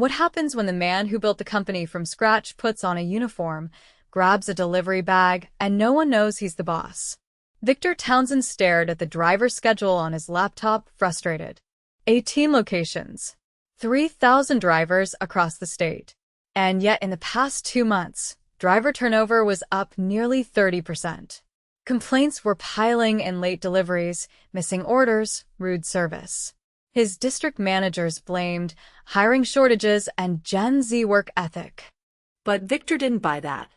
What happens when the man who built the company from scratch puts on a uniform, grabs a delivery bag, and no one knows he's the boss? Victor Townsend stared at the driver's schedule on his laptop, frustrated. 18 locations. 3,000 drivers across the state. And yet in the past 2 months, driver turnover was up nearly 30%. Complaints were piling in: late deliveries, missing orders, rude service. His district managers blamed hiring shortages and Gen Z work ethic. But Victor didn't buy that.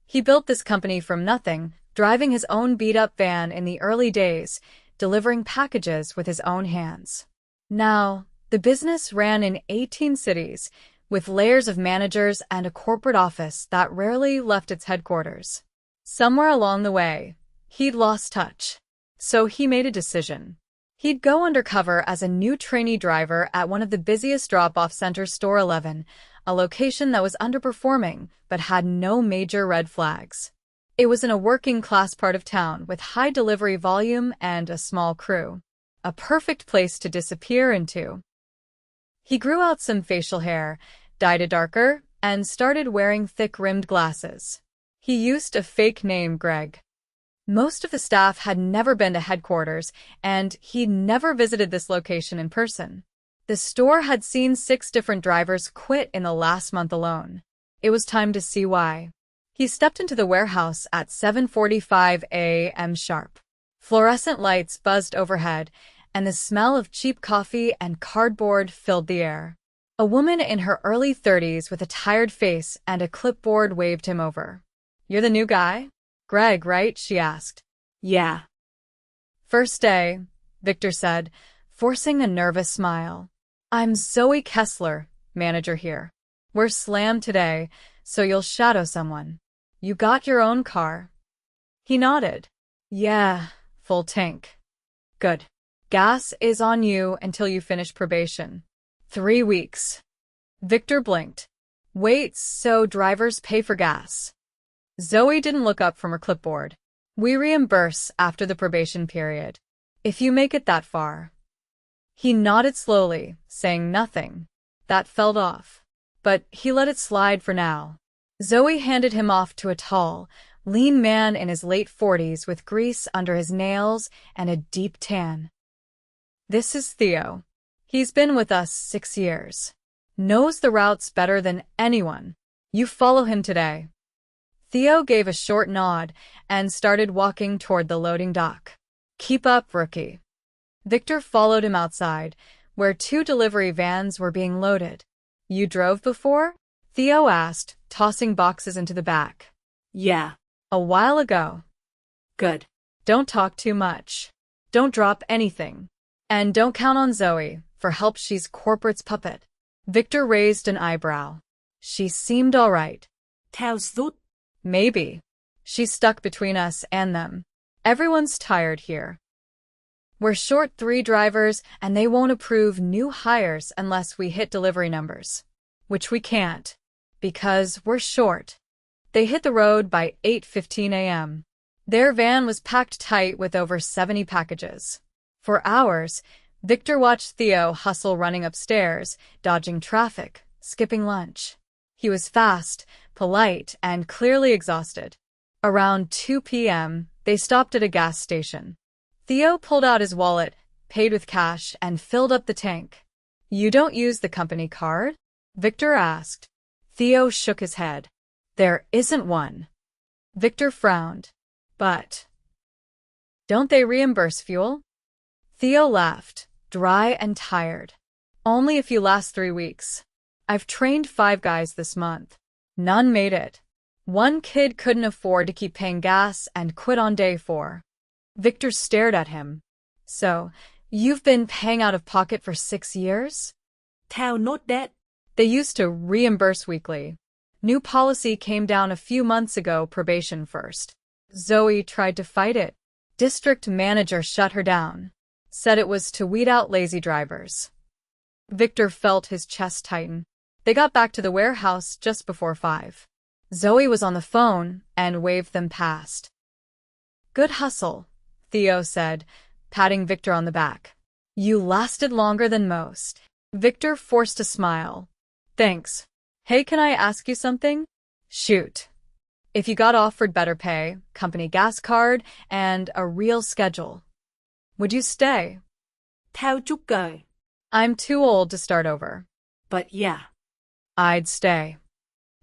He built this company from nothing, driving his own beat-up van in the early days, delivering packages with his own hands. Now, the business ran in 18 cities, with layers of managers and a corporate office that rarely left its headquarters. Somewhere along the way, he'd lost touch. So he made a decision. He'd go undercover as a new trainee driver at one of the busiest drop-off centers, Store 11, a location that was underperforming but had no major red flags. It was in a working-class part of town with high delivery volume and a small crew. A perfect place to disappear into. He grew out some facial hair, dyed it darker, and started wearing thick-rimmed glasses. He used a fake name, Greg. Most of the staff had never been to headquarters, and he'd never visited this location in person. The store had seen 6 different drivers quit in the last month alone. It was time to see why. He stepped into the warehouse at 7:45 a.m. sharp. Fluorescent lights buzzed overhead, and the smell of cheap coffee and cardboard filled the air. A woman in her early 30s with a tired face and a clipboard waved him over. "You're the new guy? Greg, right?" she asked. "Yeah." "First day," Victor said, forcing a nervous smile. "I'm Zoe Kessler, manager here. We're slammed today, so you'll shadow someone. You got your own car?" He nodded. "Yeah, full tank." "Good. Gas is on you until you finish probation. 3 weeks." Victor blinked. "Wait, so drivers pay for gas?" Zoe didn't look up from her clipboard. "We reimburse after the probation period, if you make it that far." He nodded slowly, saying nothing. That felt off. But he let it slide for now. Zoe handed him off to a tall, lean man in his late 40s with grease under his nails and a deep tan. "This is Theo. He's been with us 6 years. Knows the routes better than anyone. You follow him today." Theo gave a short nod and started walking toward the loading dock. "Keep up, rookie." Victor followed him outside, where 2 delivery vans were being loaded. "You drove before?" Theo asked, tossing boxes into the back. "Yeah." "A while ago." "Good." "Don't talk too much. Don't drop anything. And don't count on Zoe for help. She's corporate's puppet." Victor raised an eyebrow. "She seemed all right." "Townsend?" "Maybe. She's stuck between us and them. Everyone's tired here. We're short 3 drivers, and they won't approve new hires unless we hit delivery numbers. Which we can't. Because we're short." They hit the road by 8:15 a.m. Their van was packed tight with over 70 packages. For hours, Victor watched Theo hustle, running upstairs, dodging traffic, skipping lunch. He was fast, polite, and clearly exhausted. Around 2 p.m., they stopped at a gas station. Theo pulled out his wallet, paid with cash, and filled up the tank. "You don't use the company card?" Victor asked. Theo shook his head. "There isn't one." Victor frowned. "But don't they reimburse fuel?" Theo laughed, dry and tired. "Only if you last 3 weeks. I've trained 5 guys this month. None made it. 1 kid couldn't afford to keep paying gas and quit on day 4. Victor stared at him. "So, you've been paying out of pocket for 6 years?" "Tao not that." "They used to reimburse weekly. New policy came down a few months ago, probation first." Zoe tried to fight it. District manager shut her down. Said it was to weed out lazy drivers. Victor felt his chest tighten. They got back to the warehouse just before 5. Zoe was on the phone and waved them past. "Good hustle," Theo said, patting Victor on the back. "You lasted longer than most." Victor forced a smile. Thanks. Hey, can I ask you something? Shoot. If you got offered better pay, company gas card, and a real schedule, would you stay? Theo chúc cười. I'm too old to start over. But yeah. I'd stay.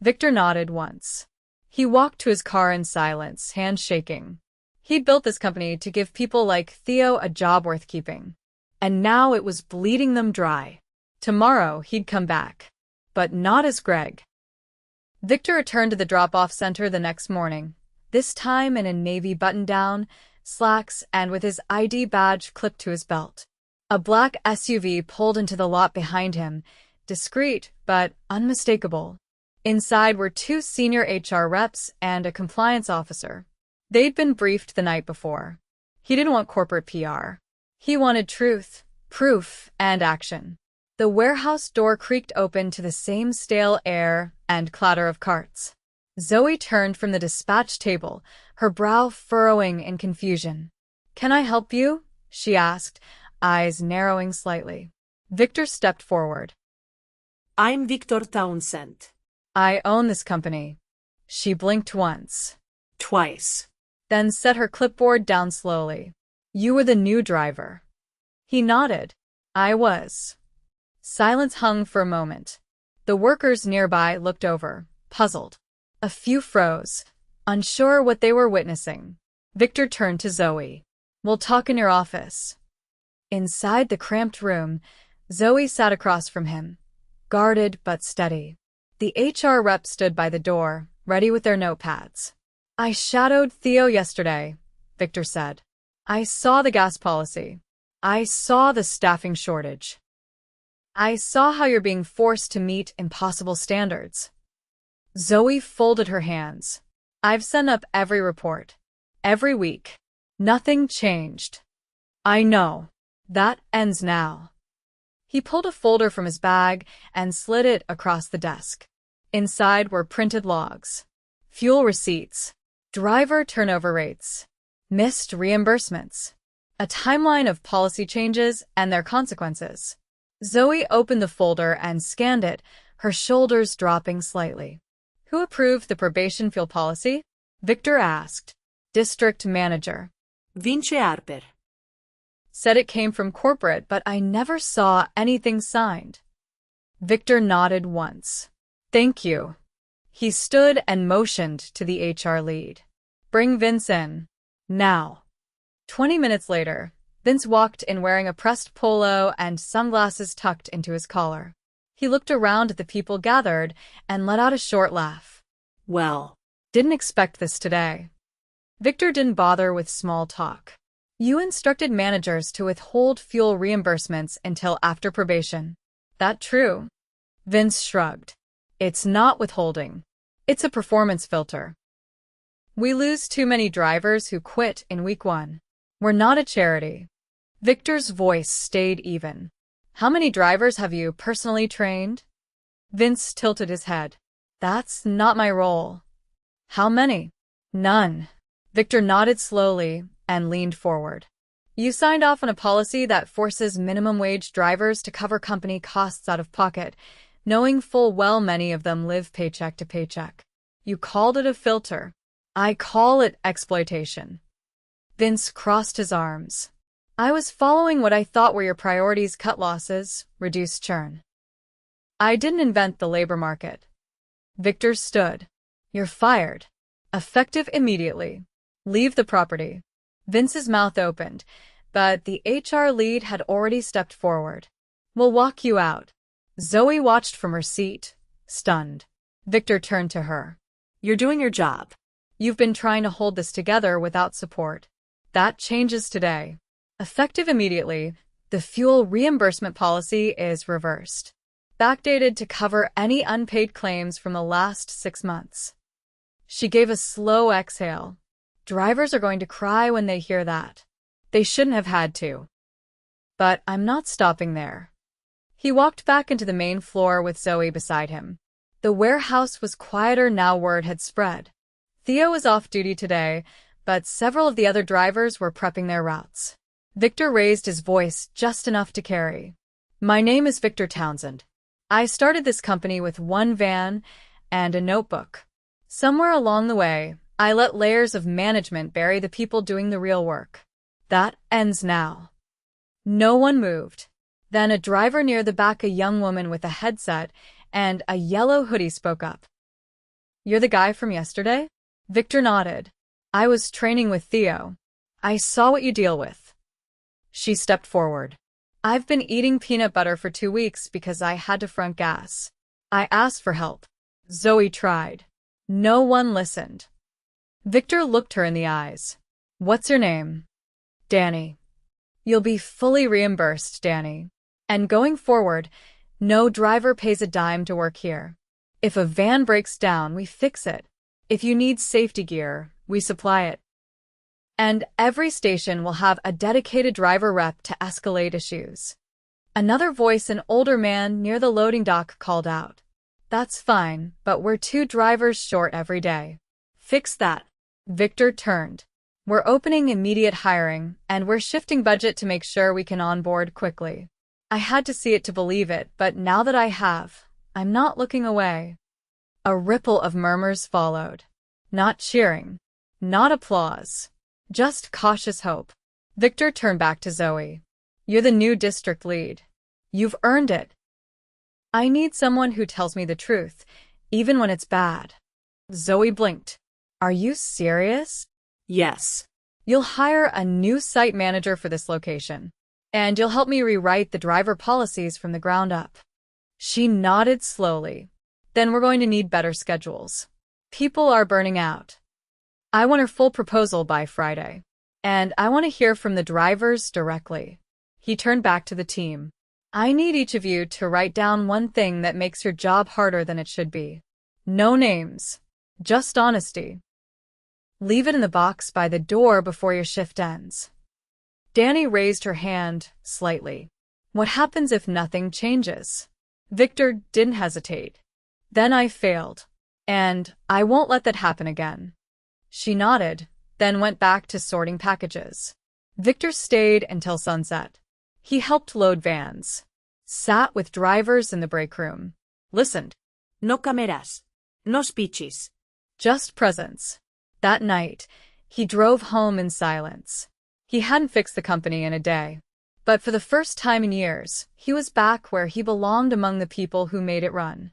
Victor nodded once. He walked to his car in silence, hands shaking. He'd built this company to give people like Theo a job worth keeping. And now it was bleeding them dry. Tomorrow he'd come back. But not as Greg. Victor returned to the drop-off center the next morning, this time in a navy button-down, slacks, and with his ID badge clipped to his belt. A black SUV pulled into the lot behind him, discreet but unmistakable. Inside were two senior HR reps and a compliance officer. They'd been briefed the night before. He didn't want corporate PR. He wanted truth, proof, and action. The warehouse door creaked open to the same stale air and clatter of carts. Zoe turned from the dispatch table, her brow furrowing in confusion. "Can I help you?" she asked, eyes narrowing slightly. Victor stepped forward. I'm Victor Townsend. "I own this company." She blinked once. Twice. Then set her clipboard down slowly. "You were the new driver." He nodded. "I was." Silence hung for a moment. The workers nearby looked over, puzzled. A few froze, unsure what they were witnessing. Victor turned to Zoe. "We'll talk in your office." Inside the cramped room, Zoe sat across from him, guarded but steady. The HR rep stood by the door, ready with their notepads. "I shadowed Theo yesterday," Victor said. "I saw the gas policy. I saw the staffing shortage. I saw how you're being forced to meet impossible standards." Zoe folded her hands. "I've sent up every report. Every week. Nothing changed." "I know. That ends now." He pulled a folder from his bag and slid it across the desk. Inside were printed logs. Fuel receipts. Driver turnover rates. Missed reimbursements. A timeline of policy changes and their consequences. Zoe opened the folder and scanned it, her shoulders dropping slightly. "Who approved the probation fuel policy?" Victor asked. "District manager." Vince Harper. "Said it came from corporate, but I never saw anything signed." Victor nodded once. "Thank you." He stood and motioned to the HR lead. "Bring Vince in. Now." 20 minutes later, Vince walked in wearing a pressed polo and sunglasses tucked into his collar. He looked around at the people gathered and let out a short laugh. Well, "Didn't expect this today." Victor didn't bother with small talk. "You instructed managers to withhold fuel reimbursements until after probation. That true?" Vince shrugged. "It's not withholding. It's a performance filter. We lose too many drivers who quit in week 1. We're not a charity." Victor's voice stayed even. "How many drivers have you personally trained?" Vince tilted his head. "That's not my role." "How many?" "None." Victor nodded slowly and leaned forward. "You signed off on a policy that forces minimum wage drivers to cover company costs out of pocket, knowing full well many of them live paycheck to paycheck. You called it a filter. I call it exploitation." Vince crossed his arms. "I was following what I thought were your priorities: cut losses, reduce churn. I didn't invent the labor market." Victor stood. "You're fired. Effective immediately. Leave the property." Vince's mouth opened, but the HR lead had already stepped forward. "We'll walk you out." Zoe watched from her seat, stunned. Victor turned to her. "You're doing your job. You've been trying to hold this together without support. That changes today. Effective immediately, the fuel reimbursement policy is reversed. Backdated to cover any unpaid claims from the last 6 months." She gave a slow exhale. Drivers are going to cry when they hear that. They shouldn't have had to. But I'm not stopping there. He walked back into the main floor with Zoe beside him. The warehouse was quieter now word had spread. Theo was off duty today, but several of the other drivers were prepping their routes. Victor raised his voice just enough to carry. "My name is Victor Townsend. I started this company with one van and a notebook. Somewhere along the way, I let layers of management bury the people doing the real work. That ends now. No one moved. Then a driver near the back, a young woman with a headset and a yellow hoodie, spoke up. "You're the guy from yesterday?" Victor nodded. "I was training with Theo. I saw what you deal with." She stepped forward. "I've been eating peanut butter for 2 weeks because I had to front gas. I asked for help. Zoe tried. No one listened." Victor looked her in the eyes. "What's your name?" "Danny." "You'll be fully reimbursed, Danny. And going forward, no driver pays a dime to work here. If a van breaks down, we fix it. If you need safety gear, we supply it. And every station will have a dedicated driver rep to escalate issues." Another voice, an older man near the loading dock, called out. "That's fine, but we're 2 drivers short every day. Fix that." Victor turned. "We're opening immediate hiring, and we're shifting budget to make sure we can onboard quickly. I had to see it to believe it, but now that I have, I'm not looking away." A ripple of murmurs followed. Not cheering. Not applause. Just cautious hope. Victor turned back to Zoe. "You're the new district lead. You've earned it. I need someone who tells me the truth, even when it's bad." Zoe blinked. "Are you serious?" Yes. "You'll hire a new site manager for this location, and you'll help me rewrite the driver policies from the ground up." She nodded slowly. "Then we're going to need better schedules. People are burning out. I want her full proposal by Friday, and I want to hear from the drivers directly." He turned back to the team. "I need each of you to write down one thing that makes your job harder than it should be. No names, just honesty. Leave it in the box by the door before your shift ends." Danny raised her hand slightly. "What happens if nothing changes?" Victor didn't hesitate. "Then I failed. And I won't let that happen again." She nodded, then went back to sorting packages. Victor stayed until sunset. He helped load vans, sat with drivers in the break room, listened. No cameras. No speeches. Just presence. That night, he drove home in silence. He hadn't fixed the company in a day. But for the first time in years, he was back where he belonged, among the people who made it run.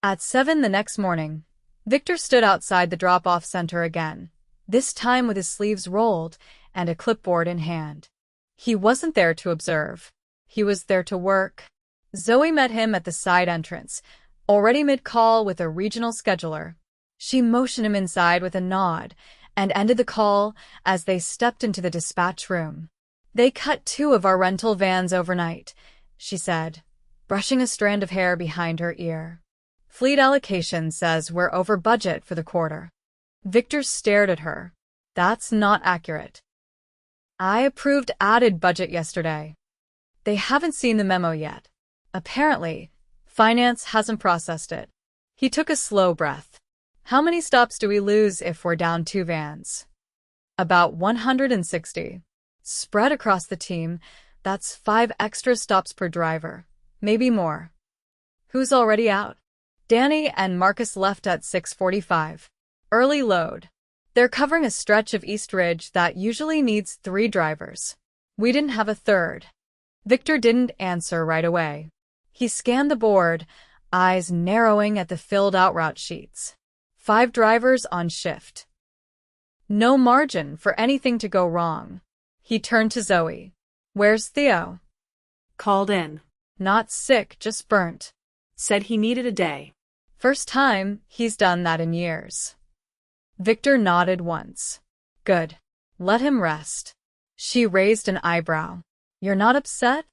At 7 the next morning, Victor stood outside the drop-off center again, this time with his sleeves rolled and a clipboard in hand. He wasn't there to observe. He was there to work. Zoe met him at the side entrance, already mid-call with a regional scheduler. She motioned him inside with a nod and ended the call as they stepped into the dispatch room. "They cut 2 of our rental vans overnight," she said, brushing a strand of hair behind her ear. "Fleet allocation says we're over budget for the quarter." Victor stared at her. "That's not accurate. I approved added budget yesterday." "They haven't seen the memo yet. Apparently, finance hasn't processed it." He took a slow breath. "How many stops do we lose if we're down 2 vans?" "About 160. Spread across the team, that's 5 extra stops per driver, maybe more." "Who's already out?" "Danny and Marcus left at 6:45. Early load. They're covering a stretch of East Ridge that usually needs 3 drivers. We didn't have a third." Victor didn't answer right away. He scanned the board, eyes narrowing at the filled-out route sheets. 5 drivers on shift. No margin for anything to go wrong. He turned to Zoe. "Where's Theo?" Called in. "Not sick, just burnt." Said he needed a day. "First time he's done that in years." Victor nodded once. "Good. Let him rest." She raised an eyebrow. "You're not upset?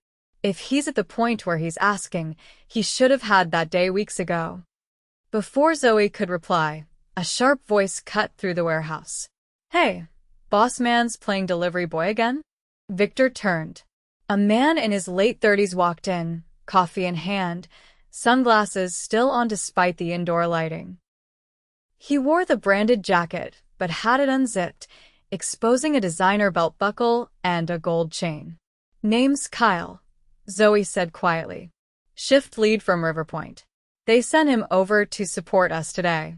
If he's at the point where he's asking, he should have had that day weeks ago." Before Zoe could reply, a sharp voice cut through the warehouse. "Hey, boss man's playing delivery boy again?" Victor turned. A man in his late 30s walked in, coffee in hand, sunglasses still on despite the indoor lighting. He wore the branded jacket, but had it unzipped, exposing a designer belt buckle and a gold chain. "Name's Kyle," Zoe said quietly. Shift lead from Riverpoint. They sent him over to support us today.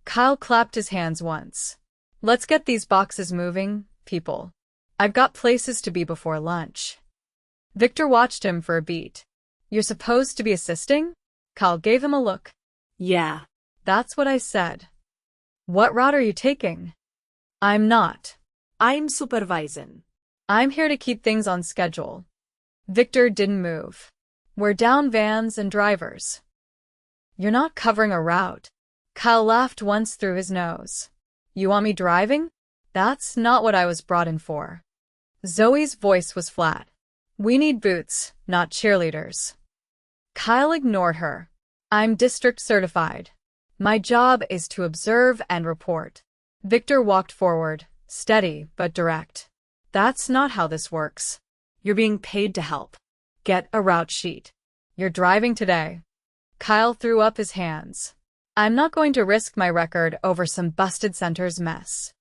Kyle clapped his hands once. Let's get these boxes moving, people. I've got places to be before lunch. Victor watched him for a beat. You're supposed to be assisting? Kyle gave him a look. Yeah. That's what I said. What route are you taking? I'm not. I'm supervising. I'm here to keep things on schedule. Victor didn't move. We're down vans and drivers. You're not covering a route. Kyle laughed once through his nose. You want me driving? That's not what I was brought in for. Zoe's voice was flat. We need boots, not cheerleaders. Kyle ignored her. I'm district certified. My job is to observe and report. Victor walked forward, steady but direct. That's not how this works. You're being paid to help. Get a route sheet. You're driving today. Kyle threw up his hands. I'm not going to risk my record over some busted center's mess.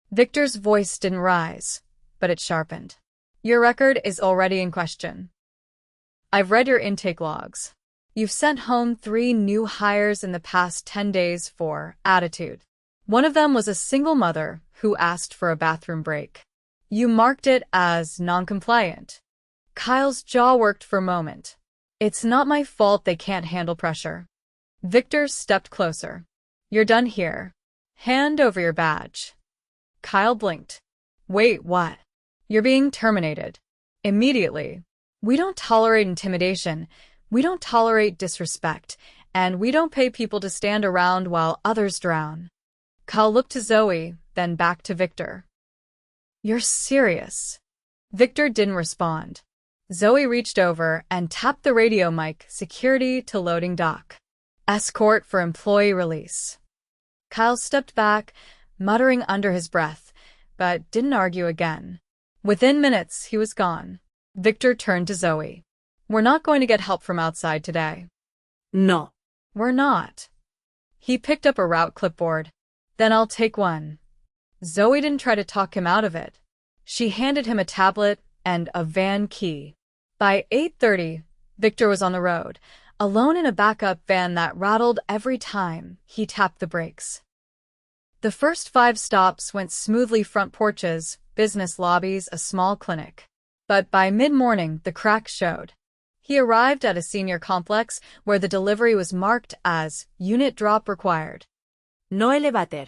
Victor's voice didn't rise, but it sharpened. Your record is already in question. I've read your intake logs. You've sent home 3 new hires in the past 10 days for attitude. One of them was a single mother who asked for a bathroom break. You marked it as non-compliant. Kyle's jaw worked for a moment. It's not my fault they can't handle pressure. Victor stepped closer. You're done here. Hand over your badge. Kyle blinked. Wait, what? You're being terminated. Immediately. We don't tolerate intimidation. We don't tolerate disrespect. And we don't pay people to stand around while others drown. Kyle looked to Zoe, then back to Victor. You're serious? Victor didn't respond. Zoe reached over and tapped the radio mic, security to loading dock. Escort for employee release. Kyle stepped back, muttering under his breath, but didn't argue again. Within minutes, he was gone. Victor turned to Zoe. We're not going to get help from outside today. No. We're not. He picked up a route clipboard. Then I'll take one. Zoe didn't try to talk him out of it. She handed him a tablet and a van key. By 8:30, Victor was on the road, alone in a backup van that rattled every time he tapped the brakes. The first 5 stops went smoothly: front porches, business lobbies, a small clinic. But by mid-morning, the cracks showed. He arrived at a senior complex where the delivery was marked as unit drop required. No elevator.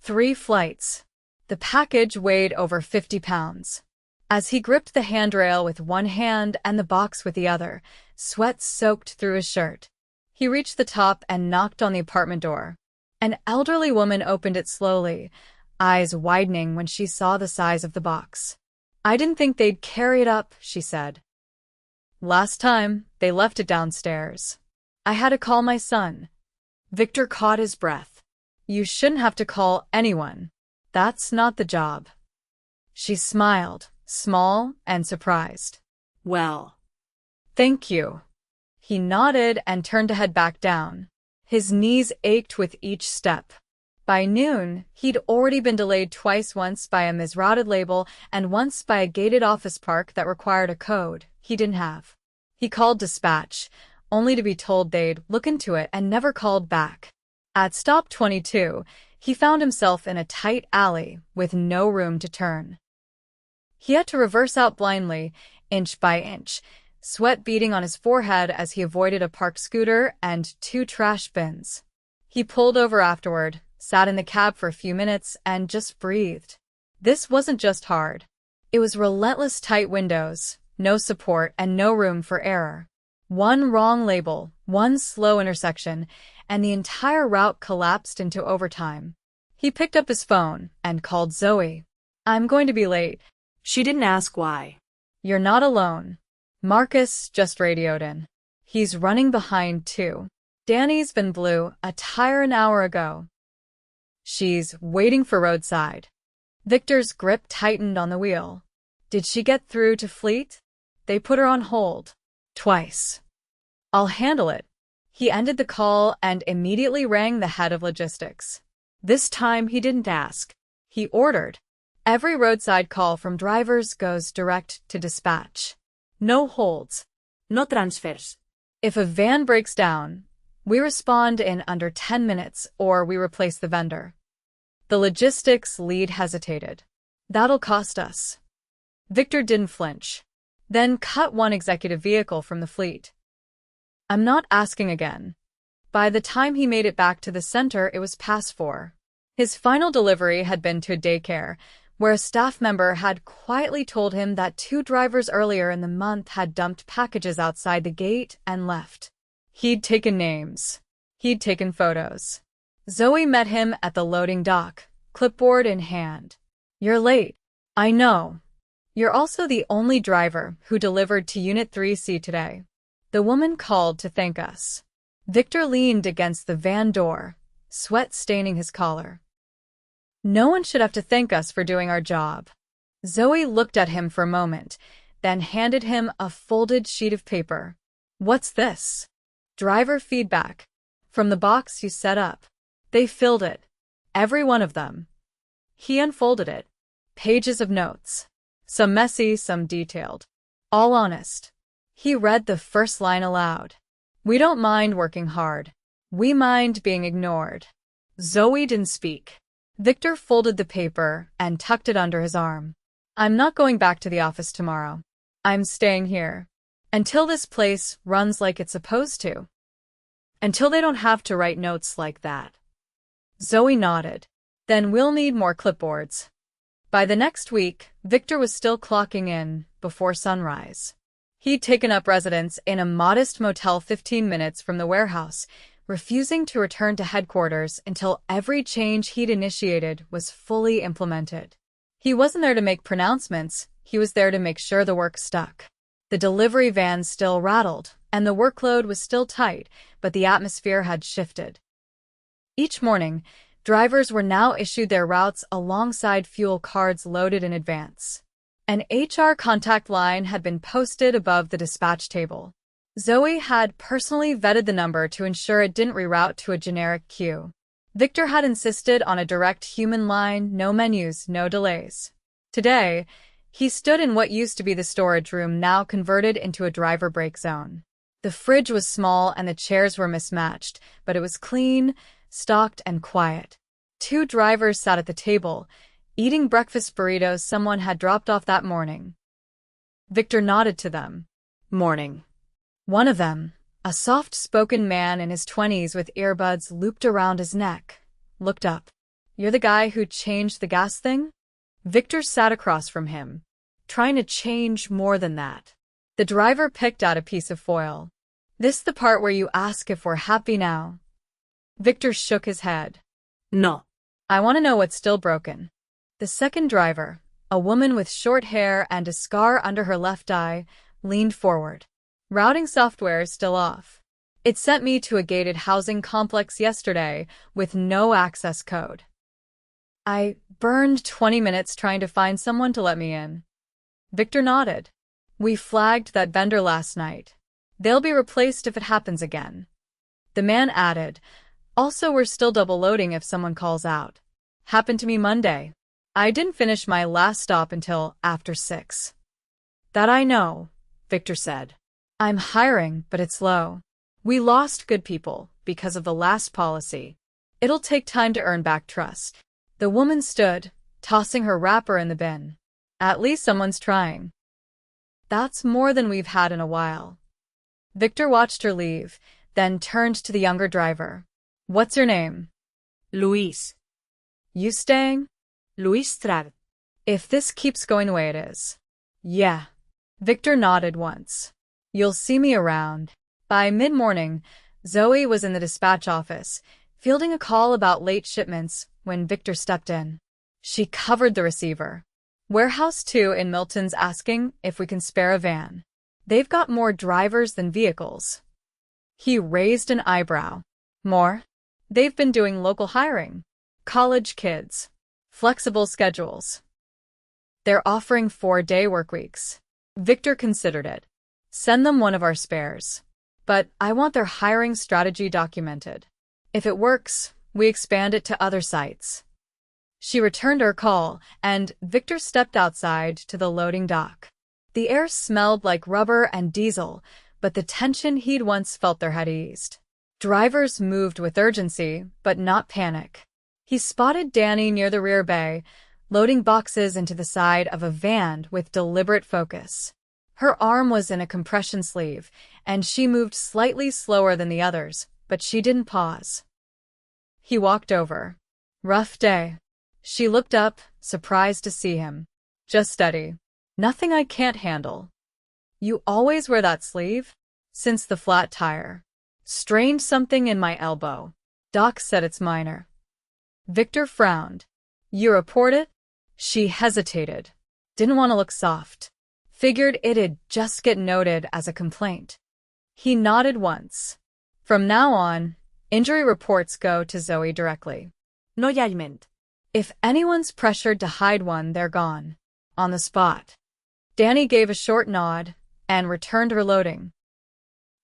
3 flights. The package weighed over 50 pounds. As he gripped the handrail with one hand and the box with the other, sweat soaked through his shirt. He reached the top and knocked on the apartment door. An elderly woman opened it slowly, eyes widening when she saw the size of the box. I didn't think they'd carry it up, she said. Last time, they left it downstairs. I had to call my son. Victor caught his breath. You shouldn't have to call anyone. That's not the job. She smiled, small and surprised. Well. Thank you. He nodded and turned to head back down. His knees ached with each step. By noon, he'd already been delayed twice, once by a misrouted label and once by a gated office park that required a code he didn't have. He called dispatch, only to be told they'd look into it and never called back. At stop 22, he found himself in a tight alley with no room to turn. He had to reverse out blindly, inch by inch, sweat beading on his forehead as he avoided a parked scooter and 2 trash bins. He pulled over afterward, sat in the cab for a few minutes, and just breathed. This wasn't just hard. It was relentless: tight windows, no support, and no room for error. One wrong label, one slow intersection, and the entire route collapsed into overtime. He picked up his phone and called Zoe. I'm going to be late. She didn't ask why. You're not alone. Marcus just radioed in. He's running behind too. Danny's been blew a tire an hour ago. She's waiting for roadside. Victor's grip tightened on the wheel. Did she get through to Fleet? They put her on hold. Twice. I'll handle it. He ended the call and immediately rang the head of logistics. This time he didn't ask. He ordered. Every roadside call from drivers goes direct to dispatch. No holds. No transfers. If a van breaks down, we respond in under 10 minutes or we replace the vendor. The logistics lead hesitated. That'll cost us. Victor didn't flinch. Then cut one executive vehicle from the fleet. I'm not asking again. By the time he made it back to the center, it was past 4. His final delivery had been to a daycare, where a staff member had quietly told him that 2 drivers earlier in the month had dumped packages outside the gate and left. He'd taken names. He'd taken photos. Zoe met him at the loading dock, clipboard in hand. You're late. I know. You're also the only driver who delivered to Unit 3C today. The woman called to thank us. Victor leaned against the van door, sweat staining his collar. No one should have to thank us for doing our job. Zoe looked at him for a moment, then handed him a folded sheet of paper. What's this? Driver feedback. From the box you set up. They filled it. Every one of them. He unfolded it. Pages of notes. Some messy, some detailed. All honest. He read the first line aloud. We don't mind working hard. We mind being ignored. Zoe didn't speak. Victor folded the paper and tucked it under his arm. I'm not going back to the office tomorrow. I'm staying here. Until this place runs like it's supposed to. Until they don't have to write notes like that. Zoe nodded. Then we'll need more clipboards. By the next week, Victor was still clocking in before sunrise. He'd taken up residence in a modest motel 15 minutes from the warehouse, refusing to return to headquarters until every change he'd initiated was fully implemented. He wasn't there to make pronouncements, he was there to make sure the work stuck. The delivery van still rattled, and the workload was still tight, but the atmosphere had shifted. Each morning, drivers were now issued their routes alongside fuel cards loaded in advance. An HR contact line had been posted above the dispatch table. Zoe had personally vetted the number to ensure it didn't reroute to a generic queue. Victor had insisted on a direct human line, no menus, no delays. Today, he stood in what used to be the storage room, now converted into a driver break zone. The fridge was small and the chairs were mismatched, but it was clean, stocked, and quiet. 2 drivers sat at the table, eating breakfast burritos someone had dropped off that morning. Victor nodded to them. Morning. One of them, a soft-spoken man in his 20s with earbuds looped around his neck, looked up. You're the guy who changed the gas thing? Victor sat across from him, trying to change more than that. The driver picked out a piece of foil. This the part where you ask if we're happy now? Victor shook his head. No. I want to know what's still broken. The second driver, a woman with short hair and a scar under her left eye, leaned forward. Routing software is still off. It sent me to a gated housing complex yesterday with no access code. I burned 20 minutes trying to find someone to let me in. Victor nodded. We flagged that vendor last night. They'll be replaced if it happens again. The man added, also we're still double loading if someone calls out. Happened to me Monday. I didn't finish my last stop until after 6. That I know, Victor said. I'm hiring, but it's low. We lost good people because of the last policy. It'll take time to earn back trust. The woman stood, tossing her wrapper in the bin. At least someone's trying. That's more than we've had in a while. Victor watched her leave, then turned to the younger driver. What's your name? Luis. You staying? Luis Strad. If this keeps going the way it is. Yeah. Victor nodded once. You'll see me around. By mid-morning, Zoe was in the dispatch office, fielding a call about late shipments when Victor stepped in. She covered the receiver. Warehouse 2 in Milton's asking if we can spare a van. They've got more drivers than vehicles. He raised an eyebrow. More? They've been doing local hiring. College kids. Flexible schedules. They're offering 4-day workweeks. Victor considered it. Send them one of our spares. But I want their hiring strategy documented. If it works, we expand it to other sites. She returned her call, and Victor stepped outside to the loading dock. The air smelled like rubber and diesel, but the tension he'd once felt there had eased. Drivers moved with urgency, but not panic. He spotted Danny near the rear bay, loading boxes into the side of a van with deliberate focus. Her arm was in a compression sleeve, and she moved slightly slower than the others, but she didn't pause. He walked over. "Rough day." She looked up, surprised to see him. "Just steady. Nothing I can't handle." "You always wear that sleeve?" "Since the flat tire. Strained something in my elbow." Doc said it's minor. Victor frowned. "You report it?" She hesitated. Didn't want to look soft. Figured it'd just get noted as a complaint. He nodded once. "From now on, injury reports go to Zoe directly. No judgment. If anyone's pressured to hide one, they're gone. On the spot." Danny gave a short nod and returned her loading.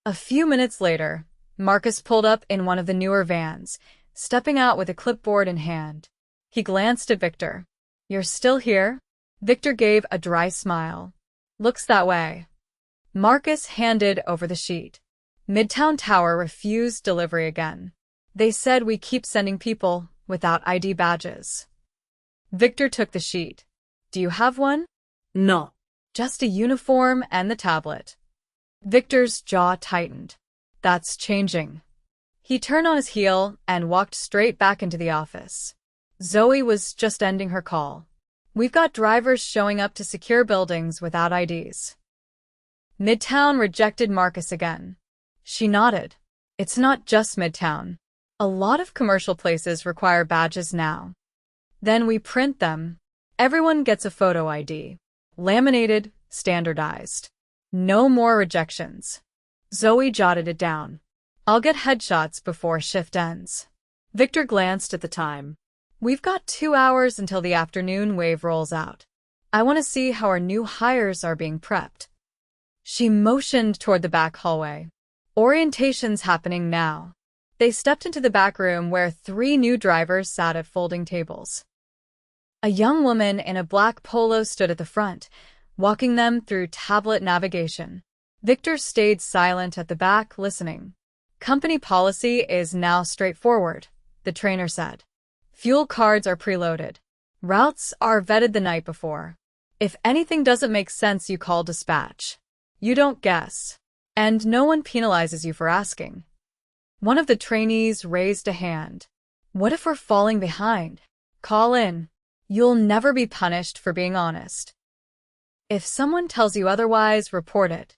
A few minutes later, Marcus pulled up in one of the newer vans, stepping out with a clipboard in hand. He glanced at Victor. "You're still here?" Victor gave a dry smile. "Looks that way." Marcus handed over the sheet. Midtown Tower refused delivery again. "They said we keep sending people without ID badges." Victor took the sheet. "Do you have one?" No. "Just a uniform and the tablet." Victor's jaw tightened. "That's changing." He turned on his heel and walked straight back into the office. Zoe was just ending her call. "We've got drivers showing up to secure buildings without IDs." Midtown rejected Marcus again. She nodded. "It's not just Midtown. A lot of commercial places require badges now. Then we print them. Everyone gets a photo ID. Laminated, standardized. No more rejections." Zoe jotted it down. "I'll get headshots before shift ends." Victor glanced at the time. "We've got 2 hours until the afternoon wave rolls out. I want to see how our new hires are being prepped." She motioned toward the back hallway. "Orientation's happening now." They stepped into the back room where 3 new drivers sat at folding tables. A young woman in a black polo stood at the front, walking them through tablet navigation. Victor stayed silent at the back, listening. "Company policy is now straightforward," the trainer said. "Fuel cards are preloaded. Routes are vetted the night before. If anything doesn't make sense, you call dispatch. You don't guess. And no one penalizes you for asking." One of the trainees raised a hand. "What if we're falling behind? Call in. You'll never be punished for being honest. If someone tells you otherwise, report it."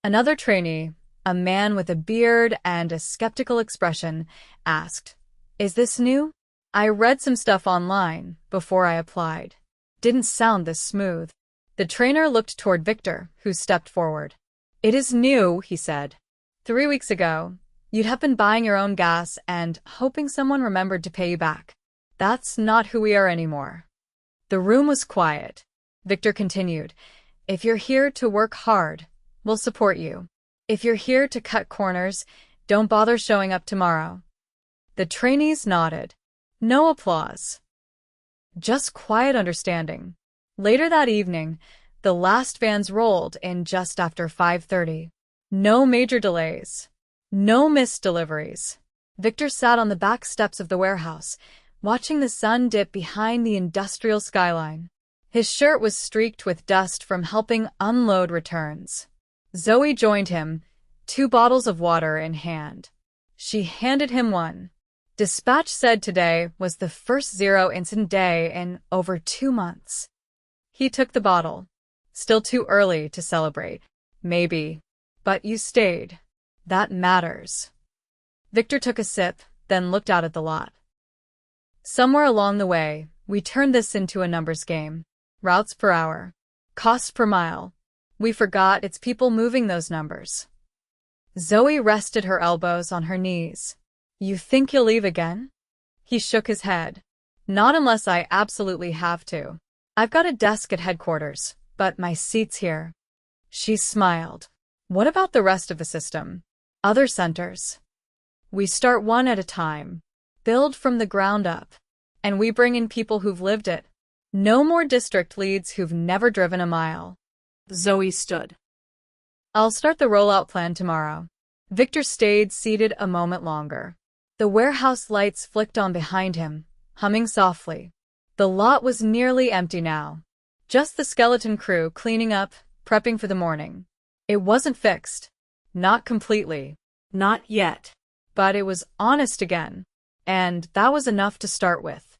Another trainee, a man with a beard and a skeptical expression, asked, "Is this new? I read some stuff online before I applied. Didn't sound this smooth." The trainer looked toward Victor, who stepped forward. "It is new," he said. 3 weeks ago, you'd have been buying your own gas and hoping someone remembered to pay you back. That's not who we are anymore." The room was quiet. Victor continued, "If you're here to work hard, we'll support you. If you're here to cut corners, don't bother showing up tomorrow." The trainees nodded. No applause. Just quiet understanding. Later that evening, the last vans rolled in just after 5:30. No major delays. No missed deliveries. Victor sat on the back steps of the warehouse, watching the sun dip behind the industrial skyline. His shirt was streaked with dust from helping unload returns. Zoe joined him, 2 bottles of water in hand. She handed him one. Dispatch said today was the first zero-incident day in over 2 months. He took the bottle. "Still too early to celebrate. Maybe. But you stayed. That matters." Victor took a sip, then looked out at the lot. "Somewhere along the way, we turned this into a numbers game. Routes per hour. Cost per mile. We forgot it's people moving those numbers." Zoe rested her elbows on her knees. "You think you'll leave again?" He shook his head. "Not unless I absolutely have to. I've got a desk at headquarters, but my seat's here." She smiled. "What about the rest of the system? Other centers?" "We start one at a time. Build from the ground up. And we bring in people who've lived it. No more district leads who've never driven a mile." Zoe stood. I'll start the rollout plan tomorrow. Victor stayed seated a moment longer. The warehouse lights flicked on behind him, humming softly. The lot was nearly empty now. Just the skeleton crew cleaning up, prepping for the morning. It wasn't fixed. Not completely. Not yet. But it was honest again. And that was enough to start with.